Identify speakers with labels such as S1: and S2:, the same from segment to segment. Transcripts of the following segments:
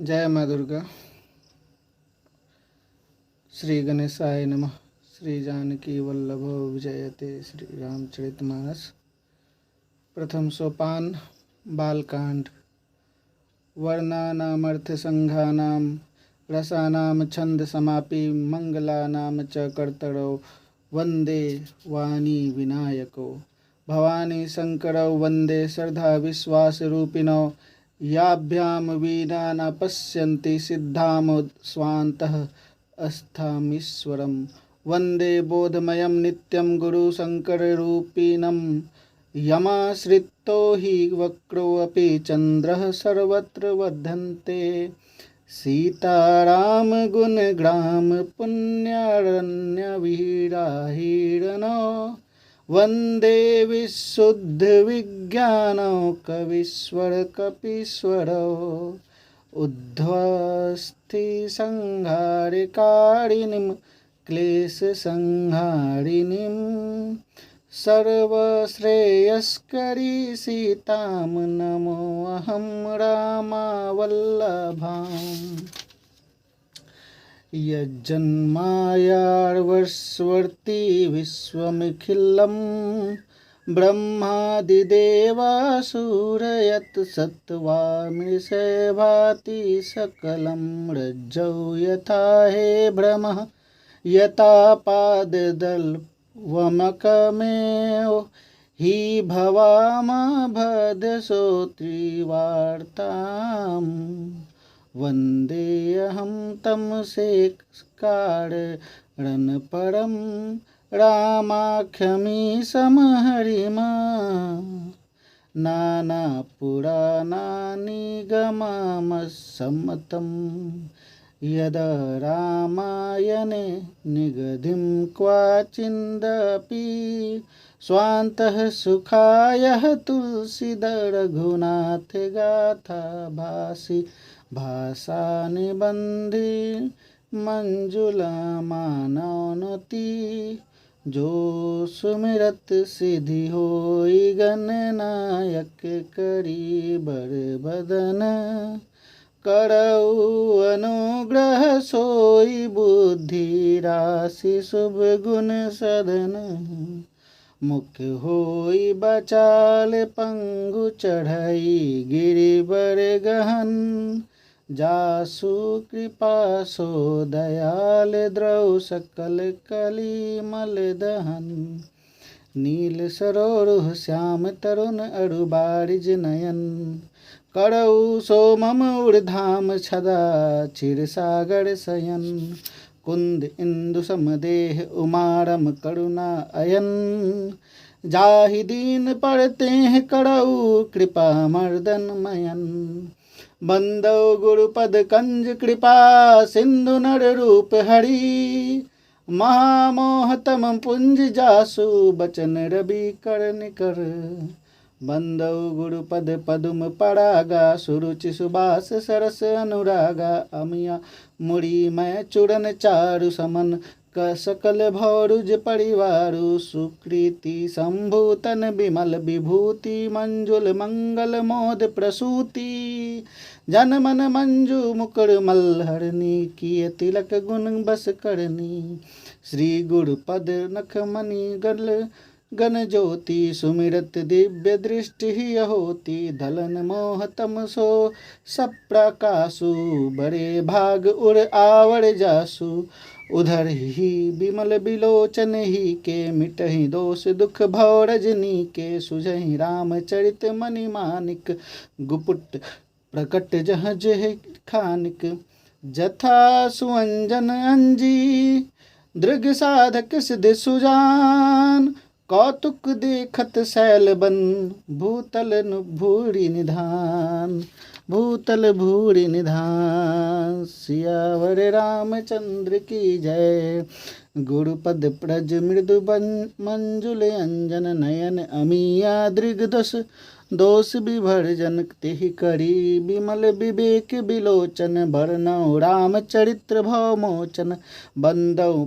S1: जय माँ दुर्गा। श्री गणेशाय नमः। श्री जानकी वल्लभो विजयते। श्री रामचरितमानस। प्रथम सोपान बालकांड। वर्णानामर्थसंघानां रसानां छन्दसमापि मंगलानां च कर्तरौ वंदे वाणी विनायको भवानी शंकरौ वंदे श्रद्धा विश्वासरूपिणौ याभ्यां वीणा न पश्यन्ति सिद्धां स्वान्तः अस्थामीश्वरं वंदे बोधमयं नित्यं गुरुशंकररूपिणं यमाश्रितो हि वक्रोऽपि चन्द्रः सर्वत्र वर्धन्ते सीताराम गुणग्राम पुण्यारण्यविराहिणो वंदे विशुद्धविज्ञानो कवीश्वर कपीश्वरो उद्ध्वस्थिसंहारकारिणीं क्लेशसंहारिणीं सर्वश्रेयस्करी सीतां नमोऽहं रामावल्लभाम्। यज्जन्मायार्वर्षवर्ती विश्वमखिलं ब्रह्मादिदेवासुरयत् सत्त्वामिषे भाति सकलं रज्जौ यथा हे भ्रमः यथा पाददल्वमकमेव हि भवामभद्रश्रोत्रीवार्ताम् वन्देऽहं तं शेखरणपरं रामाख्यमीशमहरिमा नानापुराणानिगमामसम्मतं यद रामायणे निगदिं क्वचिदपि स्वान्तः सुखायः तुलसीदळ रघुनाथ गाथा भासि भाषानिबन्धि मंजुलामानौनति जो सुमिरत सिद्धि होई गणनायक करी बरबदन करऊ अनुग्रह सोई बुद्धि राशि शुभ गुण सदन मुख्य होई बचाल पंगु चढ़ई गिरिबर गहन जासु कृपा सो दयाल द्रौ सकल कलिमल दहन नील सरोरुह श्याम तरुण अरु बारिज नयन करऊ सोमम ऊर्धाम छदा क्षीर सागर शयन कुंद इंदु समदेह उमारम करुणा अयन जाहि दीन पड़ते हैं करऊ कृपा मर्दन मयन बंदो गुरुपद कंज कृपा सिंधु नर रूप हरि महामोहतम पुंज जासु बचन रवि कर निकर बंदो गुरुपद पदुम परागा सुरुचि सुबास सरस अनुरागा अमिया मुड़ी मैं चूड़न चारु समन सकल भौरुज परिवारु सुकृति संभूतन विमल विभूति मंजुल मंगल मोद प्रसूति जन मन मंजू मुकुर मल्हरणी किए तिलक गुण बस करनी श्री गुरुपद नखमणि गल गण ज्योति सुमिरत दिव्य दृष्टि ही होती धलन मोहतम सो सप्रकाशु बड़े भाग उर आवर जासु उधर ही विमल बिलोचन ही के मिटहि दोष दुख भव रजनी के सुझहि रामचरित मणि मानिक गुपुट प्रकट जह जह खानिक जथा सुअंजन अंजी दृग साधक सिद्ध सुजान कौतुक देखत शैल बन भूतल भूरि निधान भूतल भूरि निधान सियावर रामचंद्र की जय गुरुपद प्रज मृदु मंजुल अंजन नयन अमिया दृग दोष विभर्जन तिहि करी विमल विवेक विलोचन भरनौ रामचरित्र भवमोचन बंदौ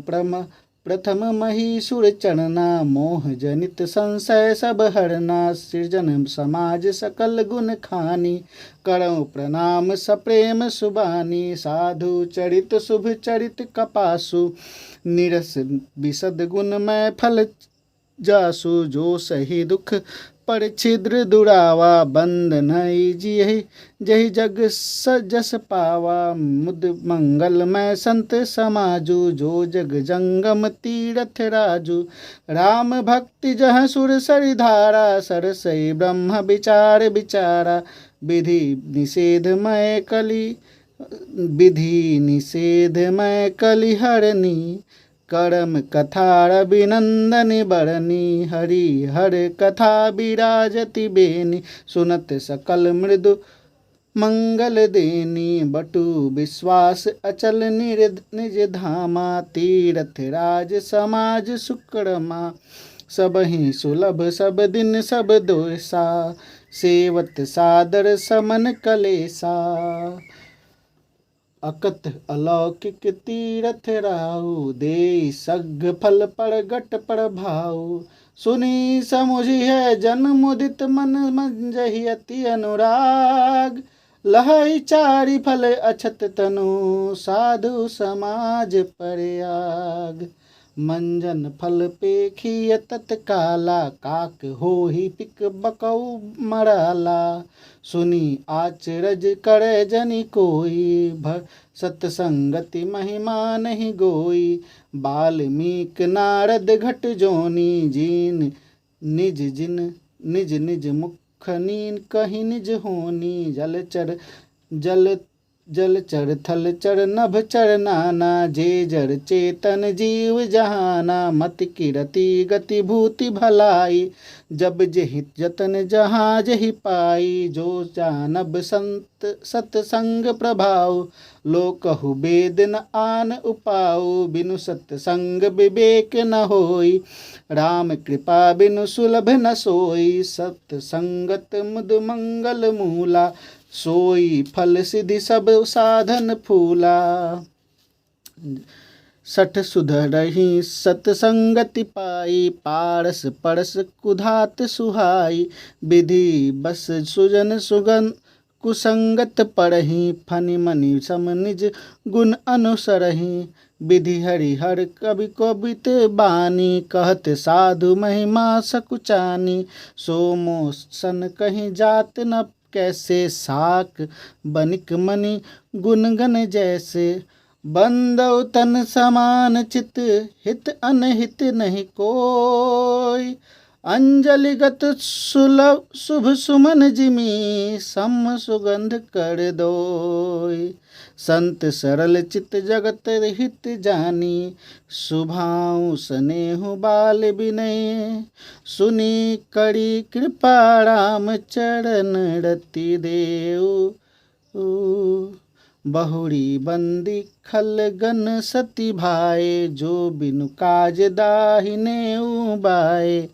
S1: प्रथम महीसुर चढ़ना, मोह जनित संशय सब हरना। सृजन समाज सकल गुण खानी, करऊँ प्रणाम सप्रेम सुबानी। साधु चरित शुभ चरित कपासु, निरस विशद गुण मैं फल जासु। जो सही दुख पर छिद्र दुरावा, बंद नहीं जियहि जहि जग जस पावा। मुद मंगल मैं संत समाजु, जो जग जंगम तीरथ राजू। राम भक्ति जह सुर सरिधारा, सरसई ब्रह्म विचार विचारा। विधि निषेध मैं कलि हरनी, करम कथा रविनंदन बरनी। हरि हर कथा विराजति बेनी, सुनत सकल मृदु मंगल देनी। बटु विश्वास अचल निज धामा, तीरथ राज समाज सुकरमा। सबहि सुलभ सब दिन सब दोषा, सेवत सादर समन कलेसा। अकथ अलौकिक तीरथ राहु, दे सघ फल परगट प्रभाऊ। सुनी समुझी है जन मुदित मन, मंजहि अति अनुराग। लहई चारि फल अछत तनु, साधु समाज परयाग। मंजन फल पेखिय तत्काला, काक होहि पिक बकऊ मराला। सुनी आचरज करे जनि कोई, सतसंगति महिमा नहीं गोई। बाल्मीक नारद घट जोनी, जिन निज निज मुख नीन कहीं निज होनी। जलचर थलचर नभ चर नाना, जे जर चेतन जीव जहाना। मति किरति गति भूति भलाई, जब जेहि जतन जहाँ जेहि पाई। जो जानब संत सतसंग प्रभाव, लोकहु वेद न आन उपाऊ। बिनु सतसंग विवेक न होई, राम कृपा बिनु सुलभ न सोई। सतसंगत मुद मंगल मूला, सोई फल सिद्धि सब साधन फूला। सठ सुधरहि सतसंगति पाई, पारस परस कुधात सुहाई। विधि बस सुजन सुगन कुसंगत पढ़हि, फनि मनि सम निज गुण अनुसरहि। विधि हरिहर कवि कबित बानी, कहत साधु महिमा सकुचानी। सोमो सन कहीं जात न कैसे, साक बनिक मणि गुणगन जैसे। बंदौ तन समान चित, हित अनहित नहीं कोई। अंजलिगत सुलभ शुभ सुमन जिमी, सम सुगंध कर दोई। संत सरल चित जगत हित जानी, सुभाऊ स्नेहु बाल विनय। सुनी करी कृपा राम चरण रति देव। बहुरी बंदी खल गन सती भाए, जो बिनु काज दाहिने उबाए।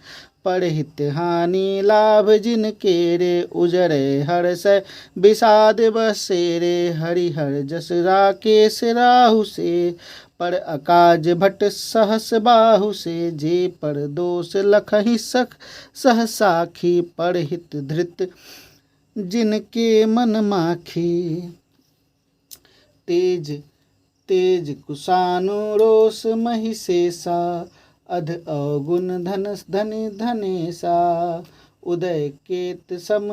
S1: परहित हानि लाभ जिन केरे, उजरे हर्ष विषाद बसेरे। हरिहर जस राकेश राहु से, पर अकाज भट सहस बाहु से। जे पर दोष लखहि सह साखी, परहित धृत जिनके मन माखी। तेज कुशानुरोष महिषेषा, अध अवगुण धनि धनेसा। उदय केत सम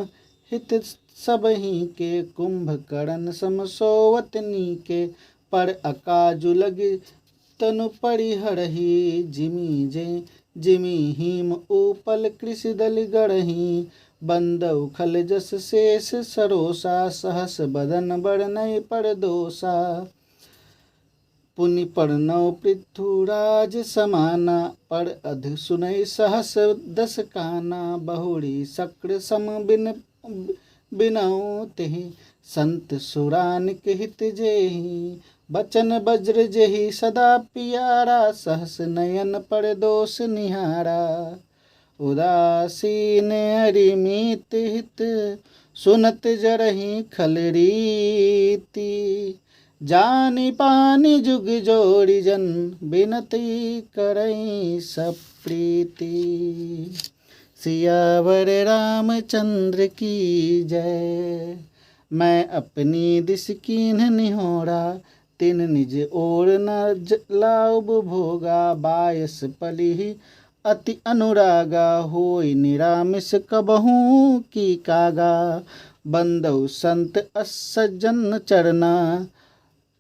S1: हित सबहि के, कुंभकर्ण सम सोवतनी के। पर अकाजु लगी तनु परिहरहि, जिमी हिम उपल कृषि दल गढ़हि। बंदौ खल जस शेष सरोसा, सहस बदन बरनय पर दोषा। पुनि पर्णव पृथुराज समाना, पर अध सुनय सहस दस काना। बहुरी शक्र सम बिनऊ तेहि, संत सुरानिक हित जेहि। बचन वज्र जेहि सदा पियारा, सहस नयन पर दोष निहारा। उदासीन अरिमित हित, सुनत जरहि खल रीति। जानी पानी जुग जोड़ी जन बिनती करई सब प्रीति। सियावर रामचंद्र की जय। मैं अपनी दिस कीन्ह निहोरा तिन निज ओर न लाउ भोगा। बायस पली अति अनुरागा होई निरामिष कबहू की कागा। बंदौ संत असज्जन चरना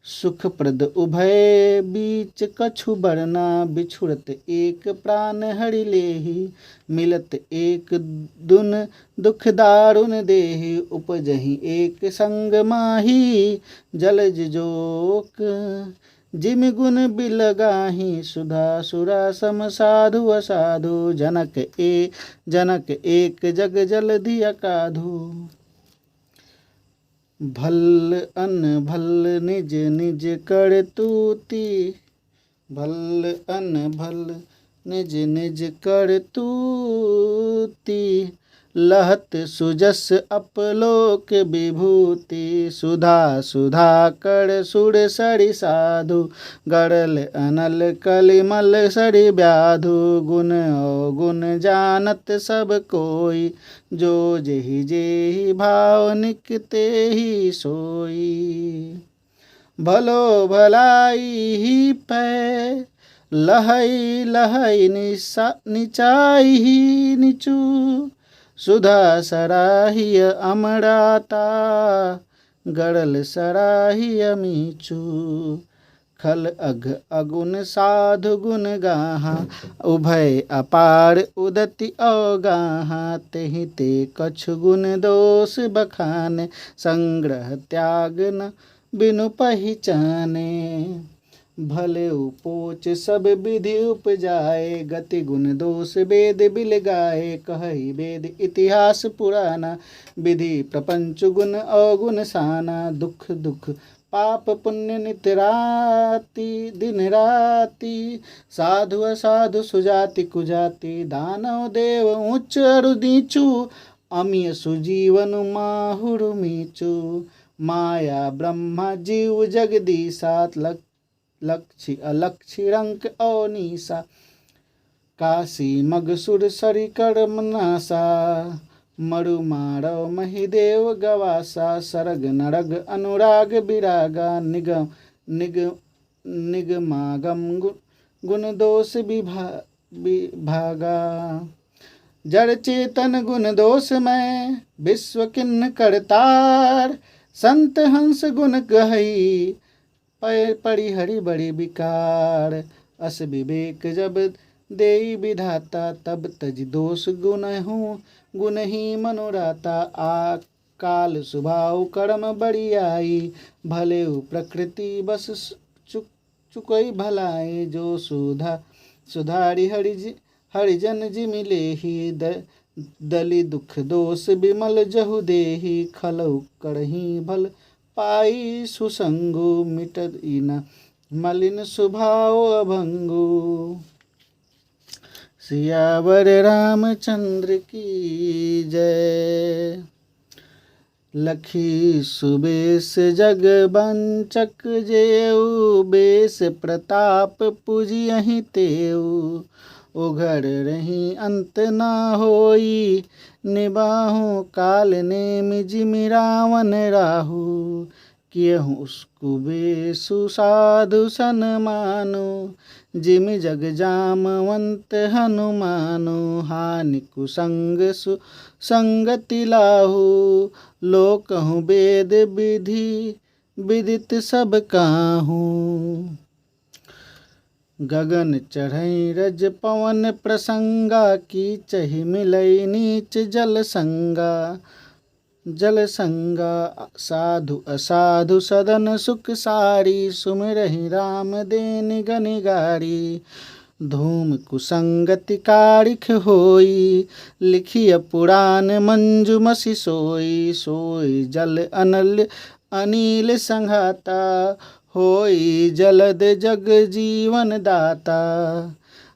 S1: सुखप्रद उभय बीच कछु बरना। बिछुड़त एक प्राण हरि लेहि मिलत एक दुन दुख दारुण देहि। उपजहि एक संग माही जलज जोक जिमि गुण बिलगाही। सुधा सुरा सम साधु असाधु जनक एक जग जलधि अकाधु। भल अन भल निज निज करतूति भल अन भल निज निज करतूति। लहत सुजस अपलोक विभूति। सुधा सुधा कर सुर सरि साधु गरल अनल कलिमल सरि व्याधु। गुण अवगुण जानत सब कोई जो जेहि जेहि भाव निकते ही सोई। भलो भलाई ही पै लहई लहई निचाई ही निचू। सुधा सराहिय अमराता गड़ल सराहिय मीचू। खल अघ अगुन साधु गुण गाहा उभय अपार उदति अवगाहा। तेहि ते कछु गुण दोष बखाने संग्रह त्याग न बिनु पहिचाने। भले उपोच सब विधि उपजाए गति गुण दोष वेद बिल गाए। कहहि वेद इतिहास पुराना विधि प्रपंच गुण अवगुण साना। दुख दुख पाप पुण्य नित राति दिन राति। साधु असाधु सुजाति कुजाति दानव देव उच्च अरु नीचू। अमिय सुजीवन माहुरु मीचू। माया ब्रह्मा जीव जगदीसात लक्षी अलक्षी रंक अवनीसा। काशी मगसुर सरि कर्मनासा मरु मारव महिदेव गवासा। सरग नरग अनुराग विरागा निगमागम गुण दोष विभागा। जड़ चेतन गुण दोष में विश्व किन्न करतार। संत हंस गुण गहई पड़ी हरि बड़ी विकार। अस विवेक जब देई विधाता तब तज दोष गुण ही मनोराता। आ काल स्वभाव कर्म बड़ियाई भले प्रकृति बस चुकई भलाई। जो सुधारी हरिजन जिमि लेहि दलि दुख दोष बिमल जहु देहि। खलउ करही भल पाई सुसंगु मिटत न मलिन स्वभाव अभंगु। सियावर रामचंद्र की जय। लखी सुबेश जग बंचक जेऊ बेस प्रताप पूजियहि तेऊ। उघर रही अंत ना होई निबाहु काल नेमि जिमि रावण राहु। कियहु उसकुबेसु साधु सन मानु जिमि जग जामवंत हनुमानु। हानि कुसंग संगति लाहु लोकहु वेद विधि विदित सब काहू। गगन चढ़ई रज पवन प्रसंगा की चहि मिलई नीच जल संगा। साधु असाधु सदन सुख सारी सुमिरहि राम देनि गनि गारी। धूम कुसंगति कारिख होई लिखिय पुराण मंजु मसि सोई। सोई जल अनिल संघाता होई जलद जग जीवन दाता।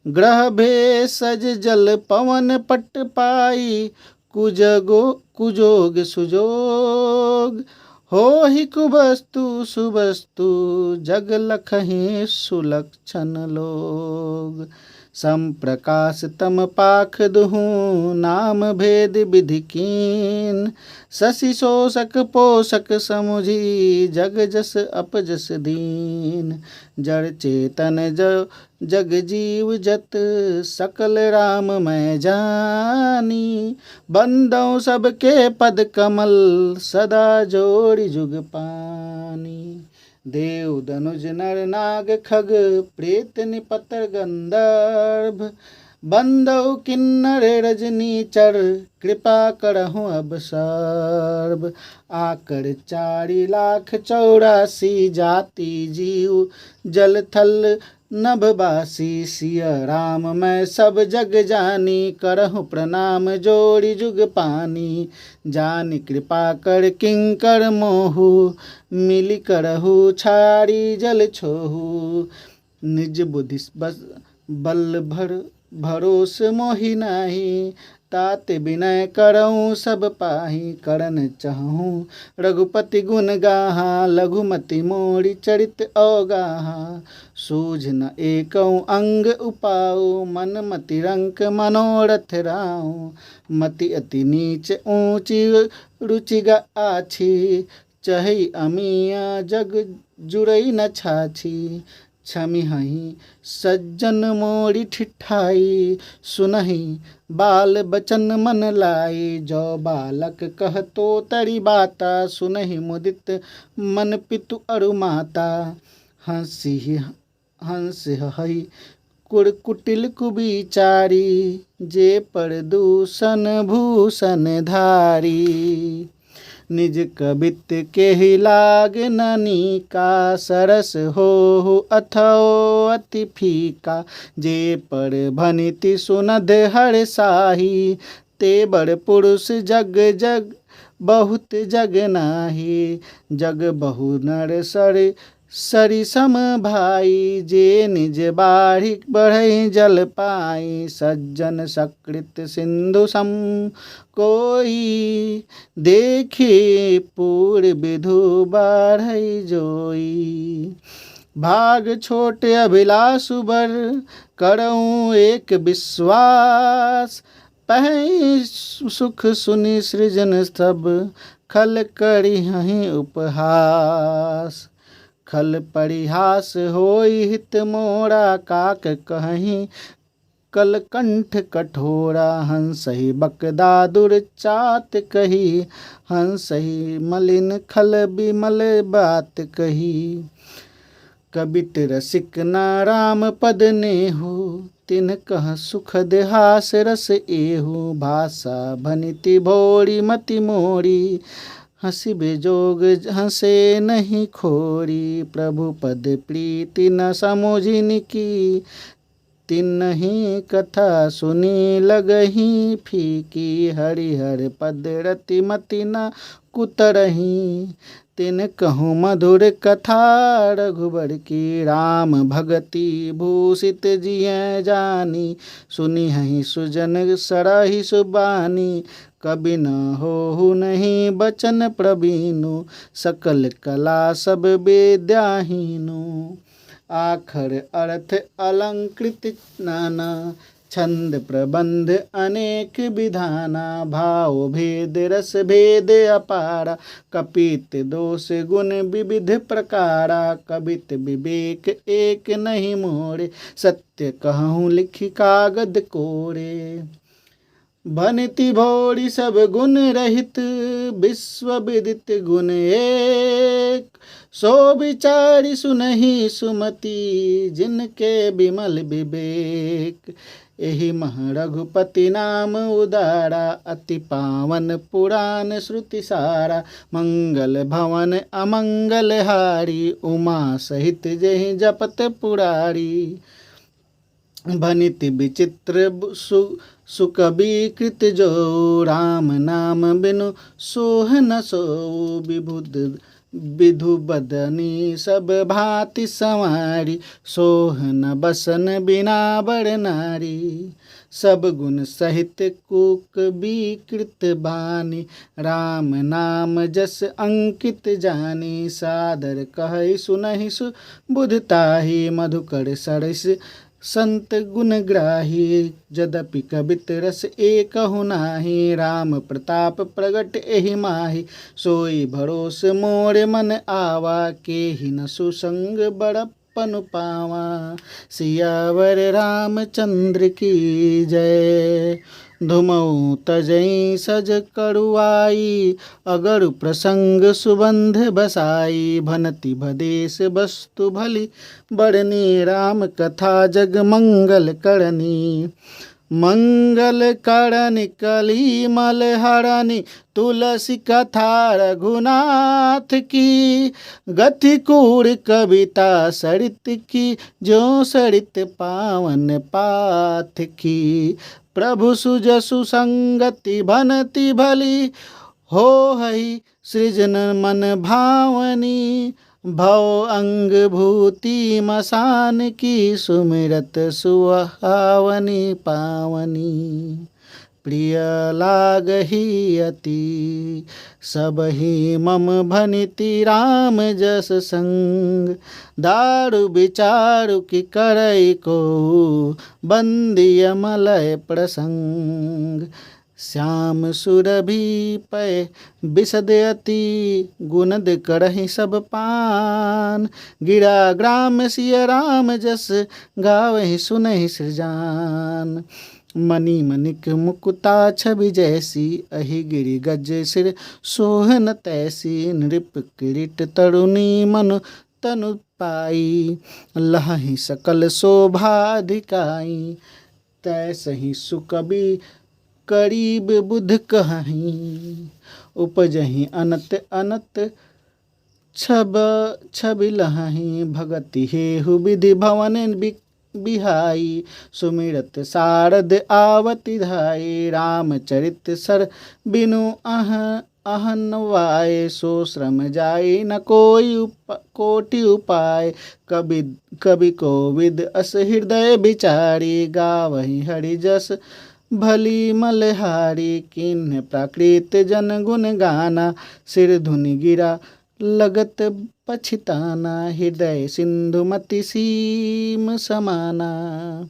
S1: ग्रह भेषज जल पवन पट पाई कुजोग सुजोग हो ही कुबस्तु सुबस्तु जग लखहि सुलक्षण लोग। सम प्रकाश तम पाख दुहूँ नाम भेद विधि कीन। शशि शोषक पोषक समुझी जग जस अपजस दीन। जड़ चेतन जग जीव जत सकल राम मैं जानी। बंदों सबके पद कमल सदा जोड़ी जुग पानी। देव धनुज नर नाग खग प्रेत निपतर गंधर्व। बंदौ किन्नर रजनी चर कृपा करहु अब सर्व। आकर 4,84,000 जाति जीव जल थल नभवासी। सिया राम मैं सब जग जानी करहु प्रणाम जोड़ी जुग पानी। जानि कृपा कर किंकर मोहु मिली करहु छाड़ी जल छोहु। निज बुद्धि बल भरोस मोहि नाही। तात विनय करऊँ सब पाही करन चाहूँ रघुपति गुण गाहा। लघुमति मोरी चरित अवगाहा। सूझ न एकौ अंग उपाऊ मन मति रंक मनोरथ राऊ। मति अति नीच ऊंची रुचि गा आछी। चही अमिया जग जुरई न छाछी। छमि हही सज्जन मोरी ठिठाई। सुनहि बाल बचन मन लाई। जो बालक कहतो तरी बाता सुनहि मुदित मन पितु अरु माता। हंस हई कुटिल कुबिचारी जे प्रदूषण भूषण धारी। निज कबित के ही लाग ननी का सरस हो अथो अति फीका। जे पर भनिति सुनद हर साही ते बड़ पुरुष जग जग बहुत जग नाही। जग बहु नर सरि सम भाई जे निज बाढ़ी बढ़ई जल पाई। सज्जन सकृत सिंधु सम कोई देखे पूर विधु बाढ़ई जोई। भाग छोट अभिलाषु बर करऊँ एक विश्वास। पहै सुख सुनि सृजन सब खल करी हहीं उपहास। खल परिहास होई हित मोरा काक कहीं कलकंठ कठोरा। हंसहि बकदादुर चात कही हंसहि मलिन खल बिमल बात कही। कबित रसिक ना राम पद नेहु तिन कह सुखद हास रस एहु। भाषा भनिति भोरी मति मोरी हंसी बेजोग हंसे नहीं खोरी। प्रभु पद प्रीति न समुझिन की तिन्हि कथा सुनी लगही फीकी। हरिहर पद रति मति न कुतरही तिन कहूँ मधुर कथा। रघुबर की राम भगति भूषित जिय जानी। सुनी हहीं सुजन सरहि सुबानी। कभी न हो नहीं बचन प्रवीणु सकल कला सब विद्याहीनु। आखर अर्थ अलंकृत नाना छंद प्रबंध अनेक विधाना। भाव भेद रस भेद अपारा कपित दोष गुण विविध प्रकारा। कबित विवेक एक नहीं मोरे सत्य कहूँ लिखि कागद कोरे। भनिति भोरी सब गुण रहित विश्व विदित गुण एक। सो विचारी सुनहि सुमति जिनके विमल विवेक। एहि मह रघुपति नाम उदारा अति पावन पुराण श्रुति सारा। मंगल भवन अमंगल हारी उमा सहित जहि जपत पुरारी। भनिति विचित्र सुकबि कृत जो राम नाम बिनु सोह न सो। विधु बदनी सब भांति संवारी सोह न बसन बिना बड़ नारी। सब गुण सहित कूक विकृत बानी। राम नाम जस अंकित जानी, सादर कहि सुनहि सुबुधताहि। मधुकर सरस संत गुण ग्राही, यद्यपि कबित रस एकहु नाही। राम प्रताप प्रगट एहि माहि, सोई भरोस मोर मन आवा। केहि न सुसंग बड़प्पन पावा। सियावर रामचंद्र की जय। धुमऊ तजई सज करुआई, अगर प्रसंग सुबंध बसाई। भनति भदेश वस्तु भली बड़नी, राम कथा जग मंगल करनी। मंगल करनी कली मल हरनी, तुलसी कथा रघुनाथ की। गति कूर कविता सरित की, जो सरित पावन पाथ की। प्रभु सुजसु संगति भनति भली, हो हई सृजन मन भावनी। भव अंग भूति मसान की, सुमिरत सुहावनी पावनी। प्रिय लागहि अति सबहि मम भनिति, राम जस संग। दारु विचारु कि करई को, बंदिय मलय प्रसंग। श्याम सुरभि पय बिसद अति, गुणद करहि सब पान। गिरा ग्राम सिय राम जस, गावहि सुनहि सृजान। मणि मणिक मुकुता छवि जैसी, अहि गिरि गज सिर सोहन तैसी। नृप किरीट तरुणी मनु तनु पाई, लहहि सकल शोभा दिखाई। तैसहि सुकबि करीब बुध कहहीं, उपजहि अनत अनत छबि लहहीं। भगति हेहु विधि भवन बिहाई, सुमिरत सारद आवति धाई। रामचरित सर बिनु अहनवाय, सो श्रम जाय न कोटि उपाय। कवि कोविद अस हृदय विचारी, गावहि हरि जस भली मलहारी। किन्ह प्राकृत जन गुण गाना, सिर धुनि गिरा लगत पछिताना। हृदय सिंधु मति सीम समाना,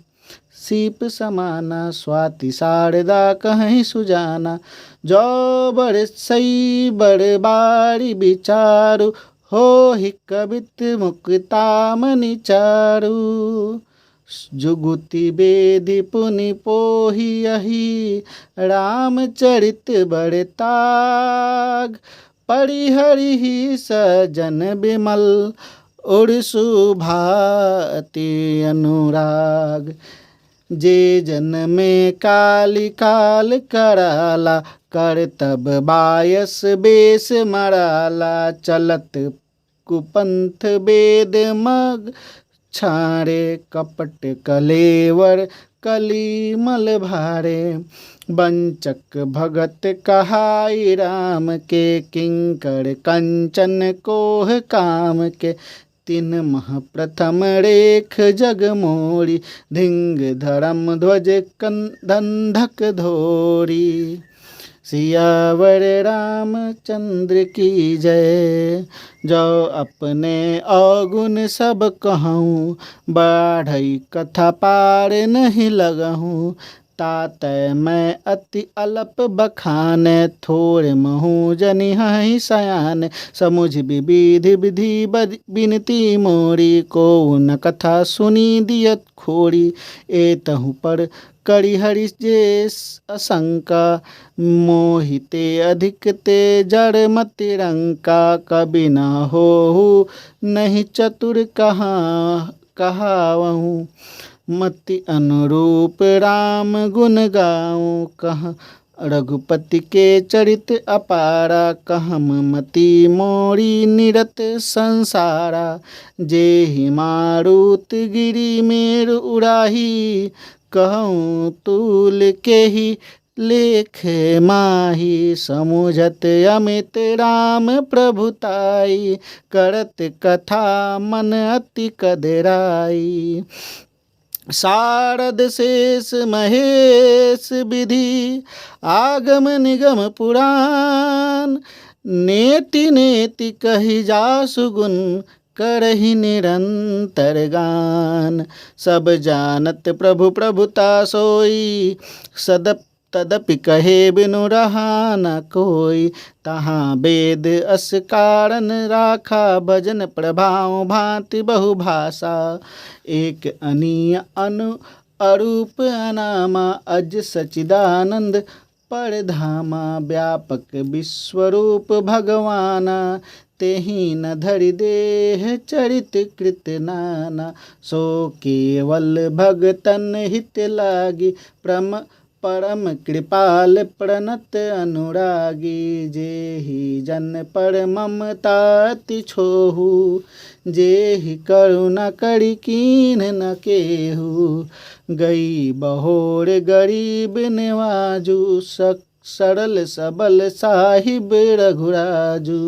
S1: सीप समाना। स्वाति शारदा कहीं सुजाना, जो बड़ सई बड़ बारी विचारु। हो हि कबित मुक्ता मनि चारु, जुगुति बेदि पुनि पोहियहि। रामचरित बड़ ताग, परिहरिहि सजन बिमल। उर सुभाति अनुराग, जे जन में काली काल कराला। करतब बायस बेस मराला, चलत कुपंथ बेद मग छारे। कपट कलेवर कलीमल भारे, वंचक भगत कहाई राम के। किंकर कंचन कोह काम के, तीन मह प्रथम रेख जग मोरी। धिंग धर्म ध्वज कंधक धोरी। सियावर रामचंद्र की जय। जो अपने अवगुण सब कहूँ, बाढ़ई कथा पार नहीं लगहूँ। तातै मैं अति अलप बखाने, थोर महू जनि हहि सयान। समुझ विविधि विधि बिनती मोरी, को न कथा सुनी दियत खोरी। एतहु पर करि हरि जे असंका, मोहिते अधिक ते जड़ मति रंका। कबि न होहु नहीं चतुर कहावहु, मति अनुरूप राम गुण गाऊं। कह रघुपति के चरित अपारा, कहम मति मोरी निरत संसारा। जेहि मारुत गिरि मेरु उड़ाही, कहूँ तूल के ही लेख माही। समुझत अमित राम प्रभुताई, करत कथा मन अति कदराई। शारद शेष महेश विधि आगम निगम पुराण। नेति नेति कही जासु गुण करहि निरंतर गान। सब जानत प्रभु प्रभुता सोई सदप तदपि कहे बिनु रहा न कोई। तहाँ वेद अस कारण राखा भजन प्रभाव भांति बहुभाषा। एक अनीय अनु अरूप अनामा अज सचिदानंद परधामा। व्यापक विश्वरूप भगवाना तेहि न धरि देह चरित कृत नाना। सो केवल भगतन हित लागी परम कृपाल प्रणत अनुरागी। जेहि जन पर ममता अति छोहु जेहि करुणा करि कीन्ह न केहू। गई बहोर गरीब निवाजू सरल सबल साहिब रघुराजू।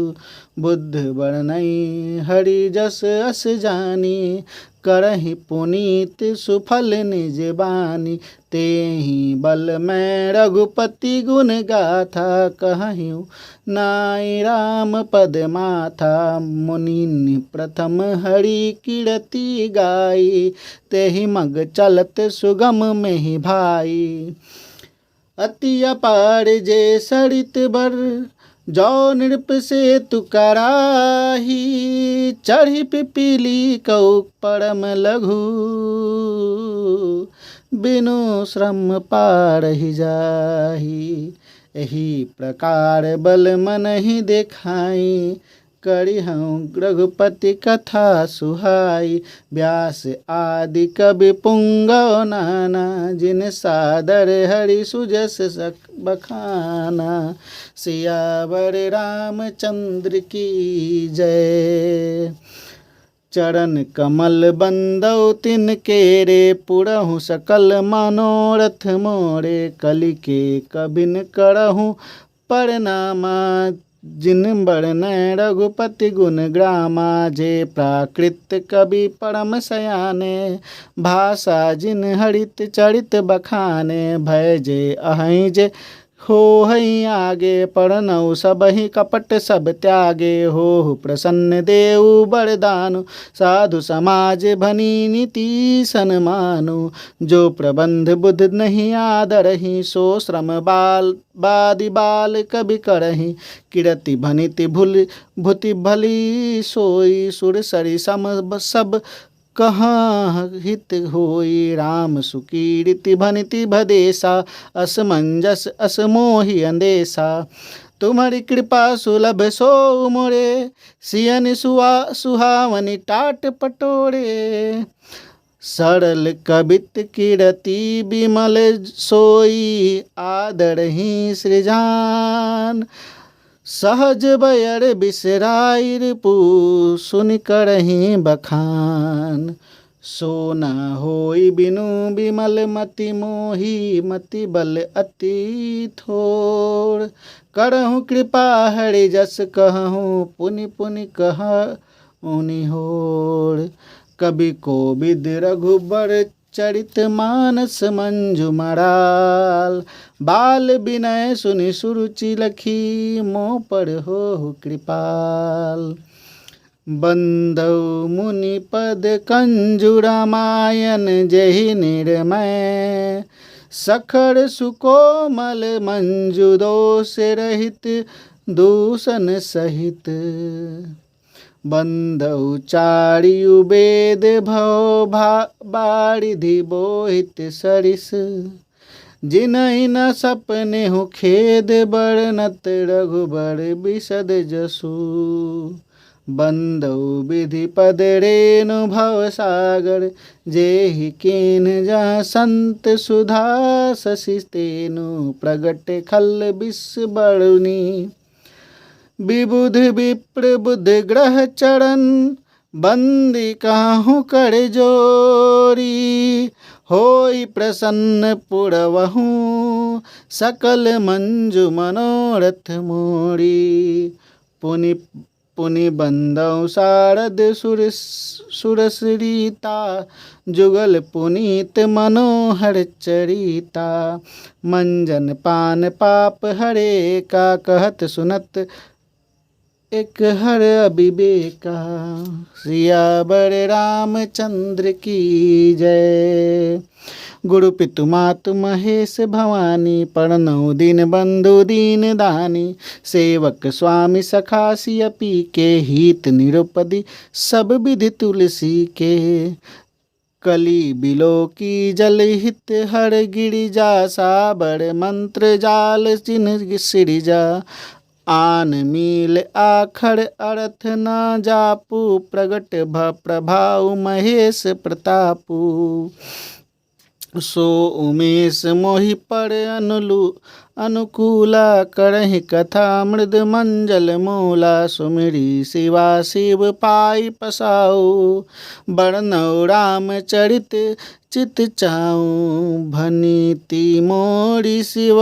S1: बुद्ध वर्णई हरि जस अस जानी करहि पुनीत सुफल निज बानी। तेहि बल मैं रघुपति गुण गाथा कहूँ नाई राम पद माथा। मुनि प्रथम हरि कीरति गाई तेहि मग चलत सुगम में भाई। अति अपार जे सरित बर जो नृप से तु कराही। चढ़ी पिपीली कौ परम लघु बिनु श्रम पार ही जाही। एही प्रकार बल मन ही देखाई करिहूँ रघुपति कथा सुहाई। व्यास आदि कवि पुंगव नाना जिन सादर हरि सुजस बखाना। सियावर रामचंद्र की जय। चरण कमल बंदौ तिनके रे पुरहु सकल मनोरथ मोरे। कलि के कबिन करहु परनामा जिन बरनैं रघुपति गुण ग्रामा। जे प्राकृत कवि परम सयाने भाषा जिन हरित चरित बखाने। भय जे अहै जे होहै आगे पढ़नौ सबहि कपट सब त्यागे। हो प्रसन्न देउ वरदानु साधु समाज भनी नीति सन्मानु। जो प्रबंध बुध नहीं आदरहि सो श्रम बादि बाल कवि करहि। कीरति भनिति भूति भली सोई सुरसरि सम सब कहाँ हित होई। राम सुकीर्ति भनिति भदेसा असमंजस असमोहि अंदेशा। तुम्हारी कृपा सुलभ सो मोरे सियन सुहावनी टाट पटोरे। सरल कबित कीरति बिमल सोई आदरहि सृजान। सहज बयर बिसराइर पू सुनि करहि बखान। सोना होई बिनु बिमल मति मोही मति बल अति थोर। करहु कृपा हरि जस कहूँ पुनि पुनि कहउनि होर। कवि कोविद रघुबर चरित मानस मंजु मराल। बाल विनय सुनि सुरुचि लखी मोह पर हो कृपाल। बंदौ मुनि पद कंजु रामायण जेहि निर्मय। सखर सुकोमल मंजु दोष रहित दूषण सहित। बंदौ चारियु वेद भव बारिधि बोहित सरिस। जिनहि न सपने हो खेद बरनत रघुबर बिशद जसु। बंदौ विधि पद रेणु भव सागर। जेहि कीन्ह जहाँ संत सुधा शशि तेनु। प्रगट खल बिस बरुनी विबुध विप्र बुध ग्रह चरण। बंदी काहू कर जोरी होई प्रसन्न पुरवहु। सकल मंजु मनोरथ मोरी। पुनि पुनि बंदौ शारद सुरसरिता जुगल पुनीत मनोहर चरिता। मंजन पान पाप हरे का कहत सुनत एक हर अविवेका। सियावर रामचंद्र की जय। गुरु पितु मातु महेश भवानी पढ़नौ दीन बंधु दीन दानी। सेवक स्वामी सखा सिय पी के हित निरुपदी सब विधि तुलसी के। कली बिलो की जल हित हर गिरिजा साबर मंत्र जाल चिन्ह सिरिजा। आन मील आखर अर्थ न जापू प्रगट प्रभाव महेश प्रतापू। सो उमेश मोहि पर अनुकूला करहि कथा मृद मंजल मूला। सुमिरी शिवा शिव पाई पसाऊ बरनौ राम चरित चित चाऊ। भनीति मोरी शिव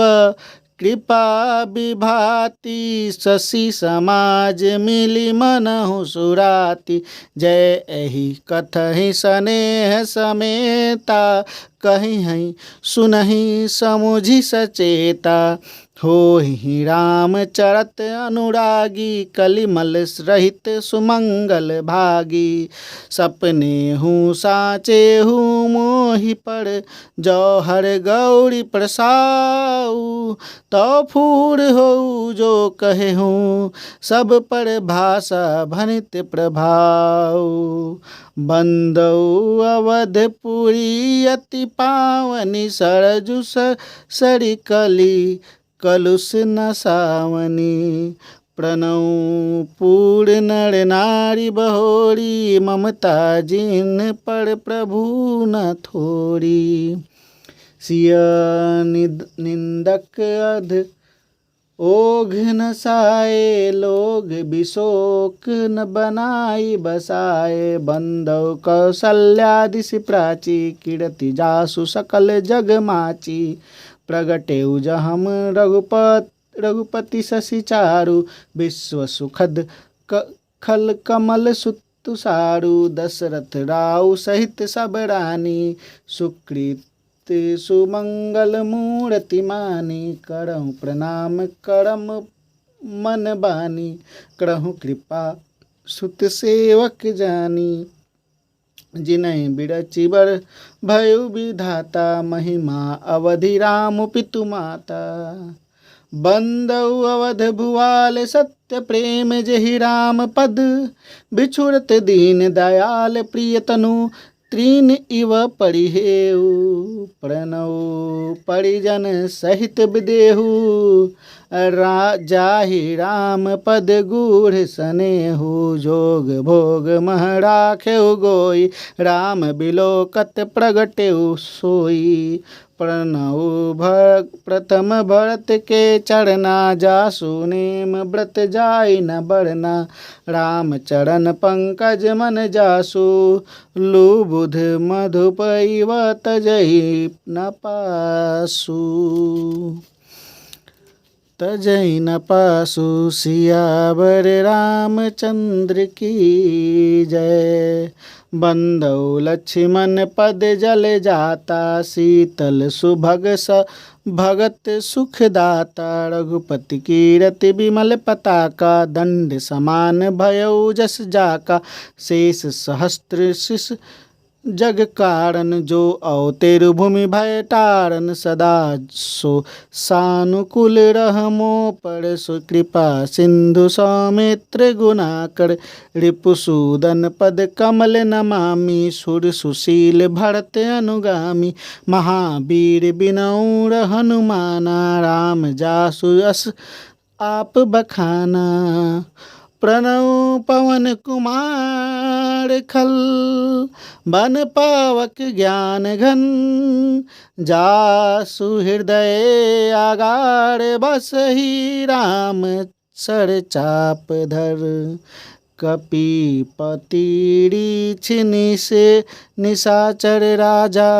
S1: कृपा विभाति शशि समाज मिली मनहु सुराति। जय एहि कथहि स्नेह समेता कहिहि सुनहि समुझि सचेता। होहि राम चरत अनुरागी कलिमल रहित सुमंगल भागी। सपने हूँ साचे हूँ मोहि पर जौहर गौरी प्रसाऊ। तो फूर हो जो कहे हूँ सब पर भाषा भनित प्रभाव। बंदौ अवधपुरी अति पावनी सरजु सरी कली कलुष न सावनी। प्रणौ पूर नर नारी बहोरी ममता जिन पर प्रभु न थोरी। सिय निंदक अध ओघ न साए लोग बिशोक न बनाई बसाए। बंदौ कौशल्यादिशि प्राची कीर्ति जासु सकल जग माची। प्रगटेउ जहम रघुपति शशि चारु विश्व सुखद खल कमल सुतुसारु। दशरथ राउ सहित सब रानी सुकृत सुमंगल मूर्ति मानी। करहु प्रणाम करम मन बानी करहु कृपा सुत सेवक जानी। जिनहि बिरचि बर भयउ विधाता महिमा अवधि राम पितु माता। बंदौ अवध भुआल सत्य प्रेम जेहि राम पद बिछुरत दीन दयाल प्रिय तनु त्रीन इव परिहेउ। प्रणौ परिजन सहित विदेहु जाहि राम पद गूढ़ सनेहु। जोग भोग मह राखेउ गोई राम बिलोकत प्रगटेउ सोई। प्रणौ प्रथम भरत के चरना जासु नेम व्रत जाई न बरना। राम चरण पंकज मन जासु लुबुध मधुपैव तजहि न पासु। तजहि न पासु सियावर रामचंद्र की जय। बंदौ लक्ष्मण पद जल जाता शीतल सुभग भगत सुखदाता। रघुपति कीरति विमल पताका दंड समान भयउ जस जाका। शेष सहस्त्र शिष जग कारण जो अवतेरु भूमि भय टारन। सदा सो सानुकूल रहमो पर सुकृपा सिंधु सौमित्र गुणाकर। रिपुसूदन पद कमल नमामि सुर सुशील भरत अनुगामी। महावीर बिनौर हनुमाना राम जासु यस आप बखाना। प्रणव पवन कुमार खल बन पावक ज्ञान घन। जासु हृदय आगार बसहि राम सर चाप धर। कपीपति रीछ निशाचर राजा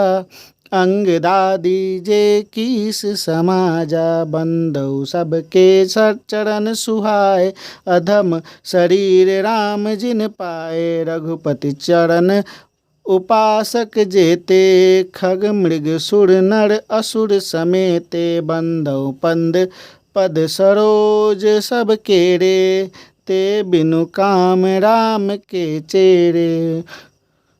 S1: अंग दादी जे कीस समाजा, बंदौ सबके चरण सुहाए। अधम शरीर राम जिन पाए, रघुपति चरण उपासक जेते। खग मृग सुर नर असुर समेते, बंदौ पंद पद सरोज सब केरे। ते बिनु काम राम के चेरे।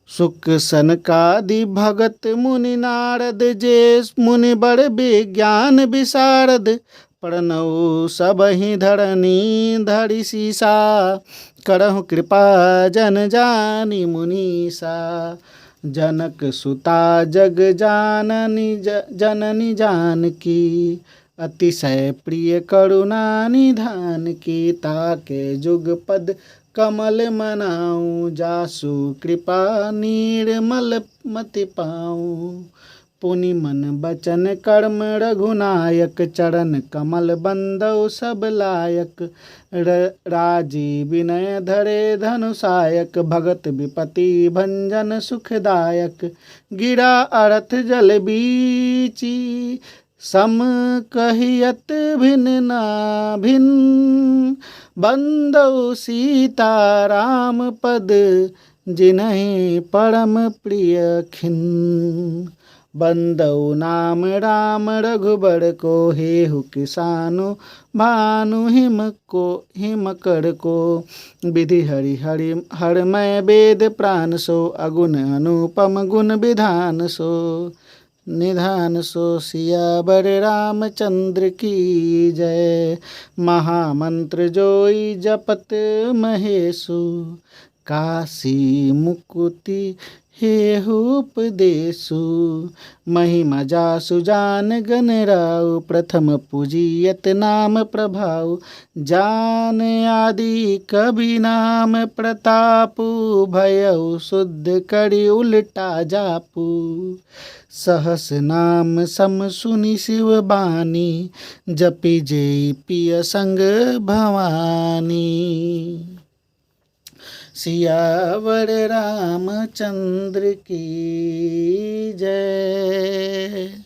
S1: सुक सनकादि भगत मुनि नारद, जे मुनि बड़ विज्ञान विशारद। प्रणव सबहि धरनी धरि सीसा, करहु कृपा जन जानी मुनीसा। जनक सुता जग जाननी जननी जानकी, अतिशय प्रिय करुणा निधान की। ताके जुगपद कमल मनाऊं, जासु कृपा निर्मल मति पाऊं। पुनि मन बचन कर्म रघुनायक, चरण कमल बंदौ सब लायक। राजी विनय धरे धनुषायक, भगत विपति भंजन सुखदायक। गिरा अरथ जल बीची, सम कहियत भिन्न ना भिन्न। बंदौ सीता राम पद, जिन्हि परम प्रिय खिन। बंदौ नाम राम रघुबर को, हेहु किसानु भानु हिम कर को। विधि हरि हरि हरमय वेद प्राण सो, अगुण अनुपम गुण विधान सो। निधान सो सियावर रामचंद्र की जय। महामंत्र जोई जपत महेशु, काशी मुकुति हेहु उपदेशु। महिमा जासु जान गन राउ, प्रथम पूजियत नाम प्रभाउ। जान आदि कवि नाम प्रतापु, भयउ शुद्ध करि उलटा जापू। सहस नाम सम सुनि शिव बानी, जपि जेई पिय संग भवानी। सियावर रामचंद्र की जय।